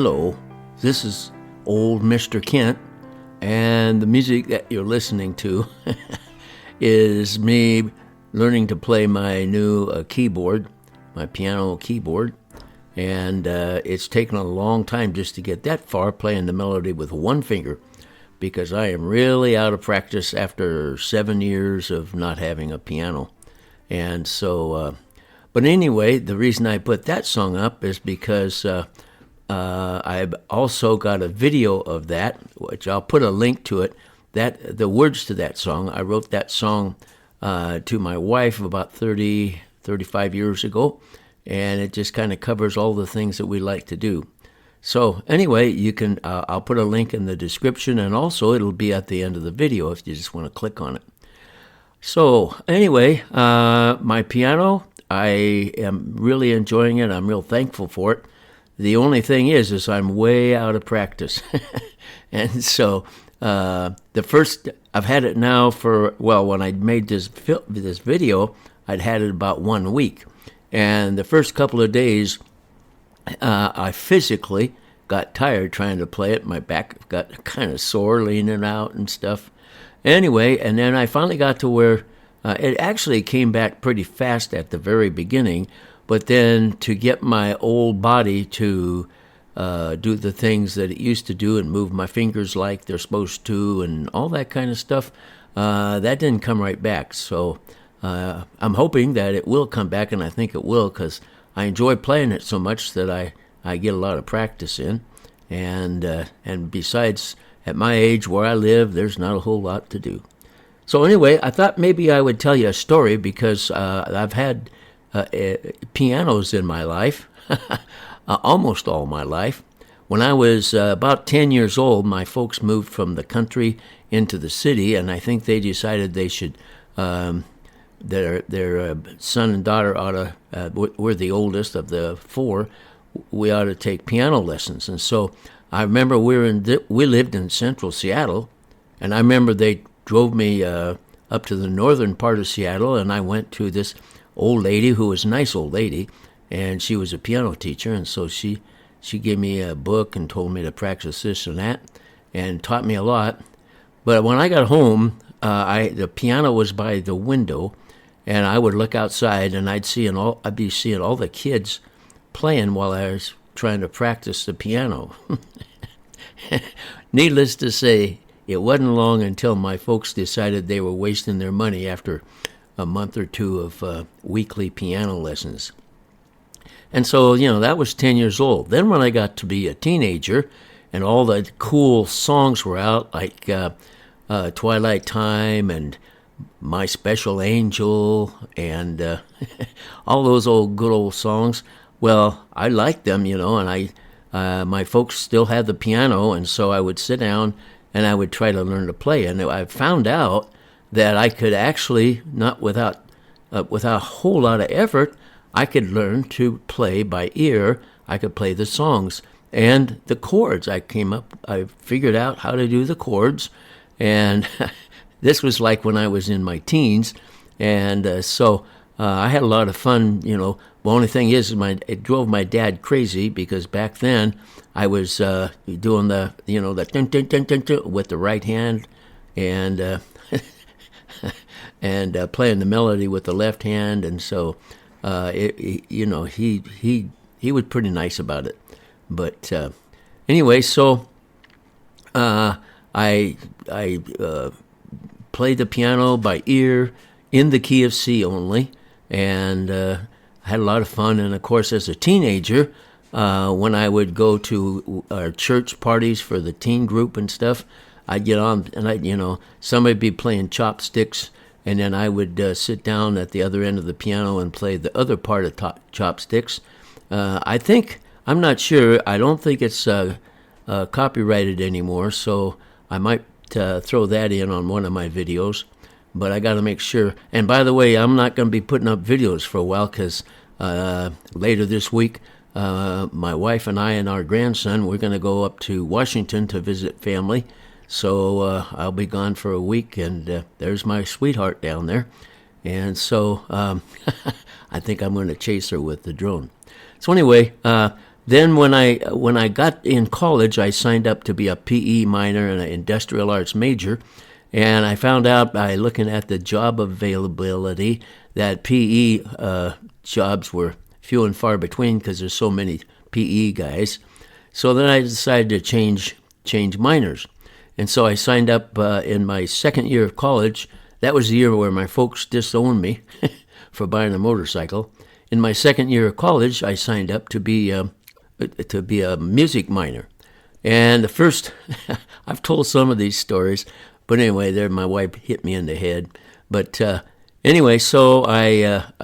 Hello, this is old MrKent, and the music that you're listening to is me learning to play my new keyboard, my piano keyboard, and it's taken a long time just to get that far playing the melody with one finger, because I am really out of practice after 7 years of not having a piano. And so, but anyway, the reason I put that song up is because I've also got a video of that, which I'll put a link to it. That the words to that song, I wrote that song to my wife about 35 years ago, and it just kind of covers all the things that we like to do. So anyway, you can I'll put a link in the description, and also it'll be at the end of the video if you just want to click on it. So anyway, my piano, I am really enjoying it. I'm real thankful for it. The only thing is I'm way out of practice. And so I've had it now for, well, when I made this video, I'd had it about 1 week. And the first couple of days, I physically got tired trying to play it. My back got kind of sore leaning out and stuff. Anyway, and then I finally got to where it actually came back pretty fast at the very beginning, but then to get my old body to do the things that it used to do and move my fingers like they're supposed to and all that kind of stuff, that didn't come right back. So I'm hoping that it will come back, and I think it will, because I enjoy playing it so much that I get a lot of practice in. And besides, at my age where I live, there's not a whole lot to do. So anyway, I thought maybe I would tell you a story, because I've had pianos in my life, almost all my life. When I was about 10 years old, my folks moved from the country into the city, and I think they decided they should, their son and daughter ought to, we're the oldest of the four, we ought to take piano lessons. And so I remember we lived in central Seattle, and I remember they drove me up to the northern part of Seattle, and I went to this old lady who was a nice old lady, and she was a piano teacher, and so she gave me a book and told me to practice this and that, and taught me a lot. But when I got home, the piano was by the window, and I would look outside, and I'd be seeing all the kids playing while I was trying to practice the piano. Needless to say, it wasn't long until my folks decided they were wasting their money after a month or two of weekly piano lessons. And so, that was 10 years old. Then when I got to be a teenager and all the cool songs were out, like Twilight Time and My Special Angel and all those good old songs, well, I liked them, and my folks still had the piano, and so I would sit down and I would try to learn to play. And I found out that I could actually, not without a whole lot of effort, I could learn to play by ear. I could play the songs and the chords. I figured out how to do the chords, and this was like when I was in my teens, and so I had a lot of fun. The only thing is, it drove my dad crazy, because back then I was doing the the dun, dun, dun, dun, dun, with the right hand, and and playing the melody with the left hand, and so he was pretty nice about it. But anyway, so I played the piano by ear in the key of C only, and I had a lot of fun. And of course, as a teenager, when I would go to our church parties for the teen group and stuff, I'd get on, and somebody would be playing chopsticks, and then I would sit down at the other end of the piano and play the other part of chopsticks. I'm not sure, I don't think it's copyrighted anymore, so I might throw that in on one of my videos, but I got to make sure. And by the way, I'm not going to be putting up videos for a while, because later this week, my wife and I and our grandson, we're going to go up to Washington to visit family. So I'll be gone for a week, and there's my sweetheart down there. And so I think I'm going to chase her with the drone. So anyway, Then when I got in college, I signed up to be a PE minor and an industrial arts major, and I found out by looking at the job availability that PE jobs were few and far between because there's so many PE guys. So then I decided to change minors. And so I signed up in my second year of college. That was the year where my folks disowned me for buying a motorcycle. In my second year of college, I signed up to be a music minor. And the first, I've told some of these stories, but anyway, there my wife hit me in the head. But anyway, so the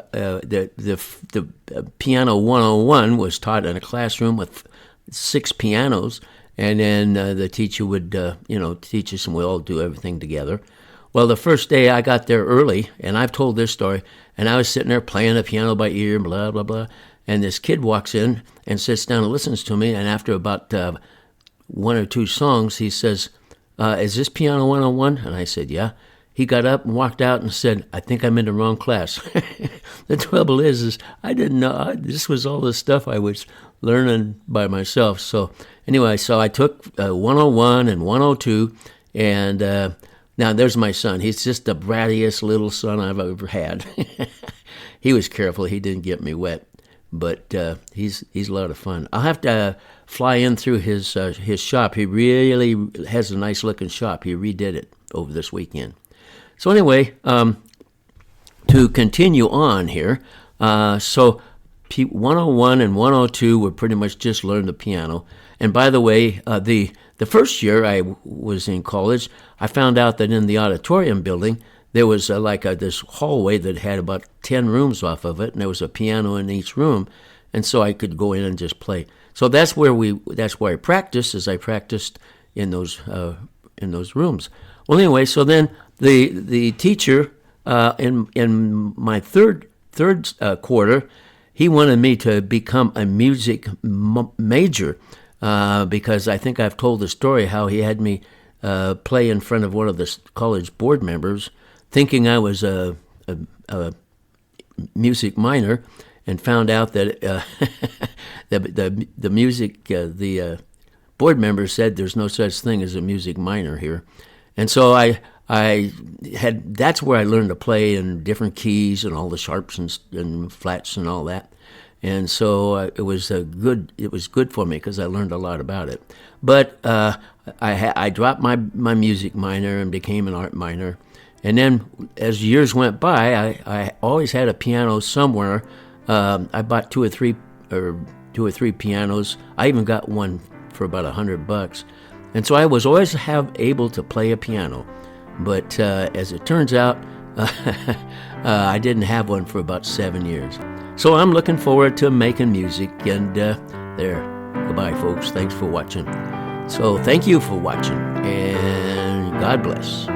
piano 101 was taught in a classroom with 6 pianos, and then the teacher would, teach us, and we all do everything together. Well, the first day I got there early, and I've told this story, and I was sitting there playing the piano by ear, blah, blah, blah, and this kid walks in and sits down and listens to me, and after about 1 or 2 songs, he says, is this piano 101? And I said, yeah. He got up and walked out and said, I think I'm in the wrong class. The trouble is I didn't know. This was all the stuff I was learning by myself. So anyway, so I took 101 and 102, and now there's my son. He's just the brattiest little son I've ever had. He was careful. He didn't get me wet, but he's a lot of fun. I'll have to fly in through his shop. He really has a nice-looking shop. He redid it over this weekend. So anyway, to continue on here, so 101 and 102 were pretty much just learn the piano. And by the way, the first year I was in college, I found out that in the auditorium building, there was this hallway that had about 10 rooms off of it, and there was a piano in each room, and so I could go in and just play. So that's where I practiced, as I practiced in those rooms. Well, anyway, so then the teacher in my third quarter, he wanted me to become a music major because I think I've told the story how he had me play in front of one of the college board members, thinking I was a music minor, and found out that the music board member said there's no such thing as a music minor here. And so that's where I learned to play in different keys and all the sharps and flats and all that. And so it was good for me because I learned a lot about it. But I dropped my music minor and became an art minor. And then as years went by, I always had a piano somewhere. I bought two or three pianos. I even got one for about $100. And so I was always able to play a piano. But as it turns out, I didn't have one for about 7 years. So I'm looking forward to making music. And there, goodbye, folks. Thanks for watching. So thank you for watching, and God bless.